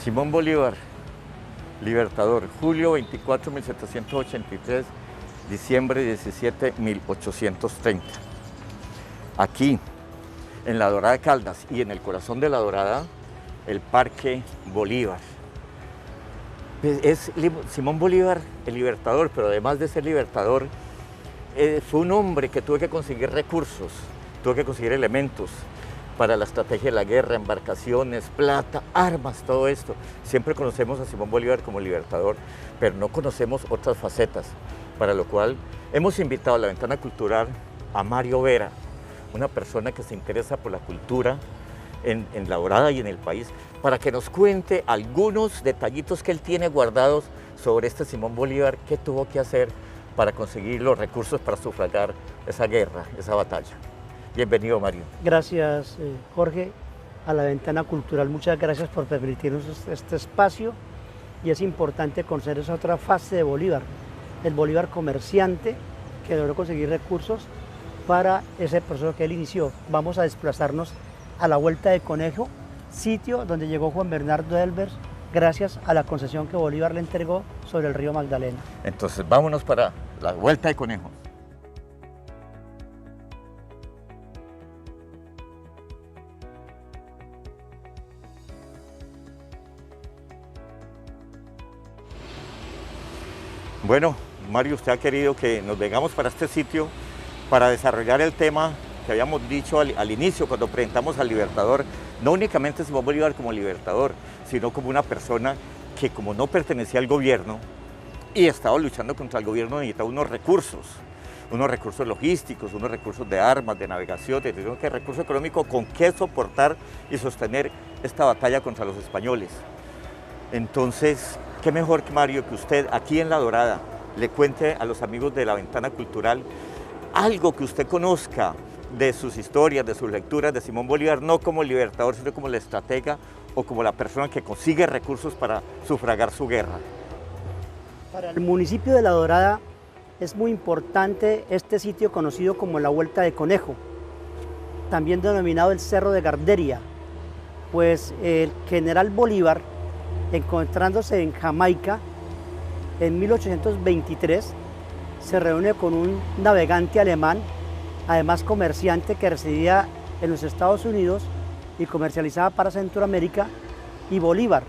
Simón Bolívar, libertador, julio 24, 1783, diciembre 17, 1830. Aquí, en la Dorada de Caldas y en el corazón de la Dorada, el Parque Bolívar. Es Simón Bolívar el libertador, pero además de ser libertador, fue un hombre que tuvo que conseguir recursos, tuvo que conseguir elementos para la estrategia de la guerra, embarcaciones, plata, armas, todo esto. Siempre conocemos a Simón Bolívar como libertador, pero no conocemos otras facetas, para lo cual hemos invitado a la Ventana Cultural a Mario Vera, una persona que se interesa por la cultura en La Dorada y en el país, para que nos cuente algunos detallitos que él tiene guardados sobre este Simón Bolívar, qué tuvo que hacer para conseguir los recursos para sufragar esa guerra, esa batalla. Bienvenido, Mario. Gracias, Jorge, a la Ventana Cultural. Muchas gracias por permitirnos este espacio, y es importante conocer esa otra fase de Bolívar, el Bolívar comerciante que logró conseguir recursos para ese proceso que él inició. Vamos a desplazarnos a la Vuelta de Conejo, sitio donde llegó Juan Bernardo Elbers gracias a la concesión que Bolívar le entregó sobre el río Magdalena. Entonces vámonos para la Vuelta de Conejo. Bueno, Mario, usted ha querido que nos vengamos para este sitio para desarrollar el tema que habíamos dicho al inicio cuando presentamos al libertador, no únicamente Simón Bolívar como libertador, sino como una persona que, como no pertenecía al gobierno y estaba luchando contra el gobierno, necesitaba unos recursos logísticos, unos recursos de armas, de navegación, de recursos económicos con que soportar y sostener esta batalla contra los españoles. Entonces, qué mejor que Mario, que usted aquí en La Dorada le cuente a los amigos de la Ventana Cultural algo que usted conozca de sus historias, de sus lecturas de Simón Bolívar, no como libertador, sino como el estratega o como la persona que consigue recursos para sufragar su guerra. Para el municipio de La Dorada es muy importante este sitio conocido como la Vuelta de Conejo, también denominado el Cerro de Garderia, pues el general Bolívar, encontrándose en Jamaica en 1823, se reúne con un navegante alemán, además comerciante, que residía en los Estados Unidos y comercializaba para Centroamérica, y Bolívar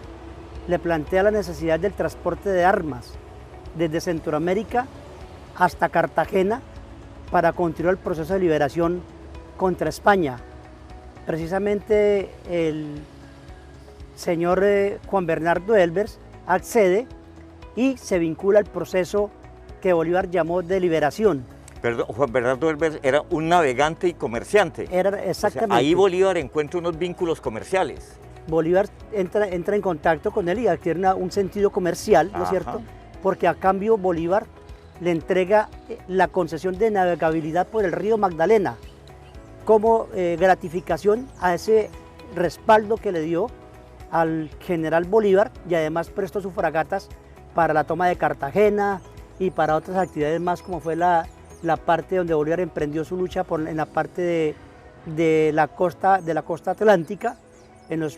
le plantea la necesidad del transporte de armas desde Centroamérica hasta Cartagena para continuar el proceso de liberación contra España. Precisamente el señor Juan Bernardo Elbers accede y se vincula al proceso que Bolívar llamó de liberación. Perdón, Juan Bernardo Elbers era un navegante y comerciante. Era exactamente. O sea, ahí Bolívar encuentra unos vínculos comerciales. Bolívar entra en contacto con él y adquiere un sentido comercial, ¿no es cierto? Porque a cambio Bolívar le entrega la concesión de navegabilidad por el río Magdalena como gratificación a ese respaldo que le dio al general Bolívar, y además prestó sus fragatas para la toma de Cartagena y para otras actividades más, como fue la parte donde Bolívar emprendió su lucha en la parte de la costa atlántica, en los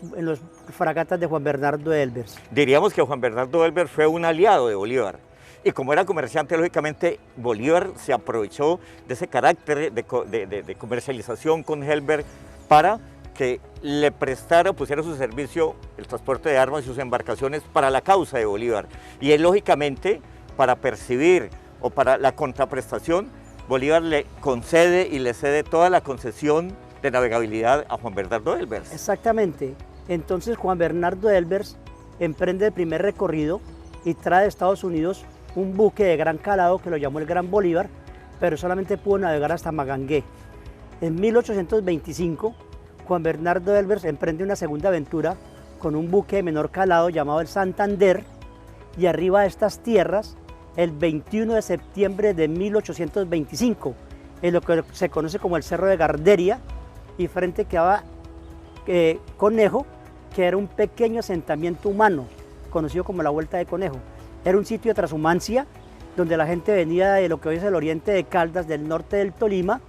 fragatas de Juan Bernardo Elbers. Diríamos que Juan Bernardo Elbers fue un aliado de Bolívar, y como era comerciante, lógicamente Bolívar se aprovechó de ese carácter de comercialización con Elbers para que le prestara, pusiera a su servicio el transporte de armas y sus embarcaciones para la causa de Bolívar. Y él, lógicamente, para percibir o para la contraprestación, Bolívar le concede y le cede toda la concesión de navegabilidad a Juan Bernardo Elbers. Exactamente. Entonces Juan Bernardo Elbers emprende el primer recorrido y trae de Estados Unidos un buque de gran calado que lo llamó el Gran Bolívar, pero solamente pudo navegar hasta Magangué. En 1825, Juan Bernardo Elbers emprende una segunda aventura con un buque de menor calado llamado el Santander, y arriba a estas tierras el 21 de septiembre de 1825, en lo que se conoce como el Cerro de Garderia, y frente quedaba Conejo, que era un pequeño asentamiento humano, conocido como la Vuelta de Conejo. Era un sitio de transhumancia donde la gente venía de lo que hoy es el oriente de Caldas, del norte del Tolima,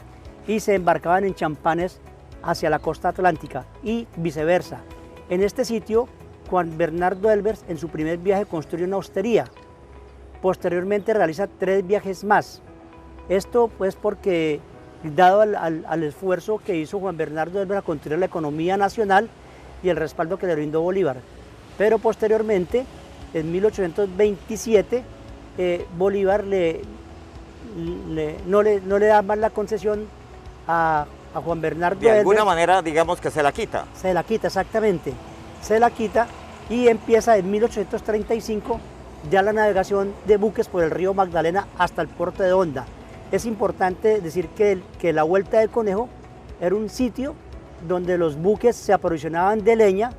y se embarcaban en champanes hacia la costa atlántica y viceversa. En este sitio, Juan Bernardo Elbers en su primer viaje construye una hostería. Posteriormente realiza 3 viajes más. Esto pues porque, dado al esfuerzo que hizo Juan Bernardo Elbers a construir la economía nacional y el respaldo que le brindó Bolívar. Pero posteriormente, en 1827, Bolívar no le da más la concesión a Juan Bernardo De alguna Elbers. manera, digamos que se la quita. Se la quita, exactamente. Se la quita y empieza en 1835 ya la navegación de buques por el río Magdalena hasta el puerto de Honda. Es importante decir que la Vuelta de Conejo era un sitio donde los buques se aprovisionaban de leña,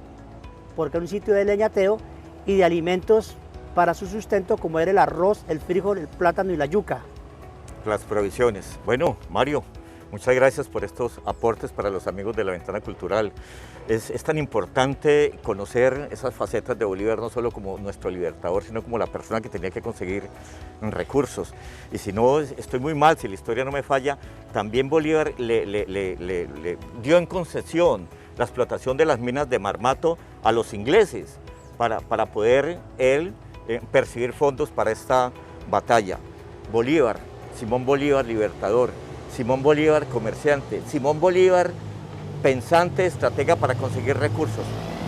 porque era un sitio de leñateo, y de alimentos para su sustento, como era el arroz, el frijol, el plátano y la yuca. Las provisiones. Bueno, Mario, muchas gracias por estos aportes para los amigos de La Ventana Cultural. Es tan importante conocer esas facetas de Bolívar, no solo como nuestro libertador, sino como la persona que tenía que conseguir recursos. Y si no, estoy muy mal, si la historia no me falla, también Bolívar le dio en concesión la explotación de las minas de Marmato a los ingleses para poder él percibir fondos para esta batalla. Bolívar, Simón Bolívar, libertador. Simón Bolívar, comerciante. Simón Bolívar, pensante, estratega para conseguir recursos.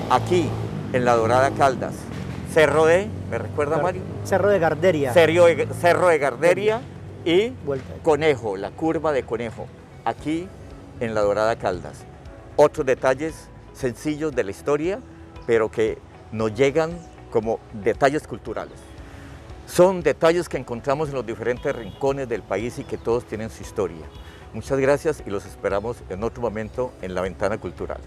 Aquí, en la Dorada Caldas, Cerro de, ¿me recuerda, Mario? Cerro de Garderia. Cerro de Garderia y Vuelta. Conejo, la curva de Conejo, aquí en la Dorada Caldas. Otros detalles sencillos de la historia, pero que nos llegan como detalles culturales. Son detalles que encontramos en los diferentes rincones del país y que todos tienen su historia. Muchas gracias y los esperamos en otro momento en La Ventana Cultural.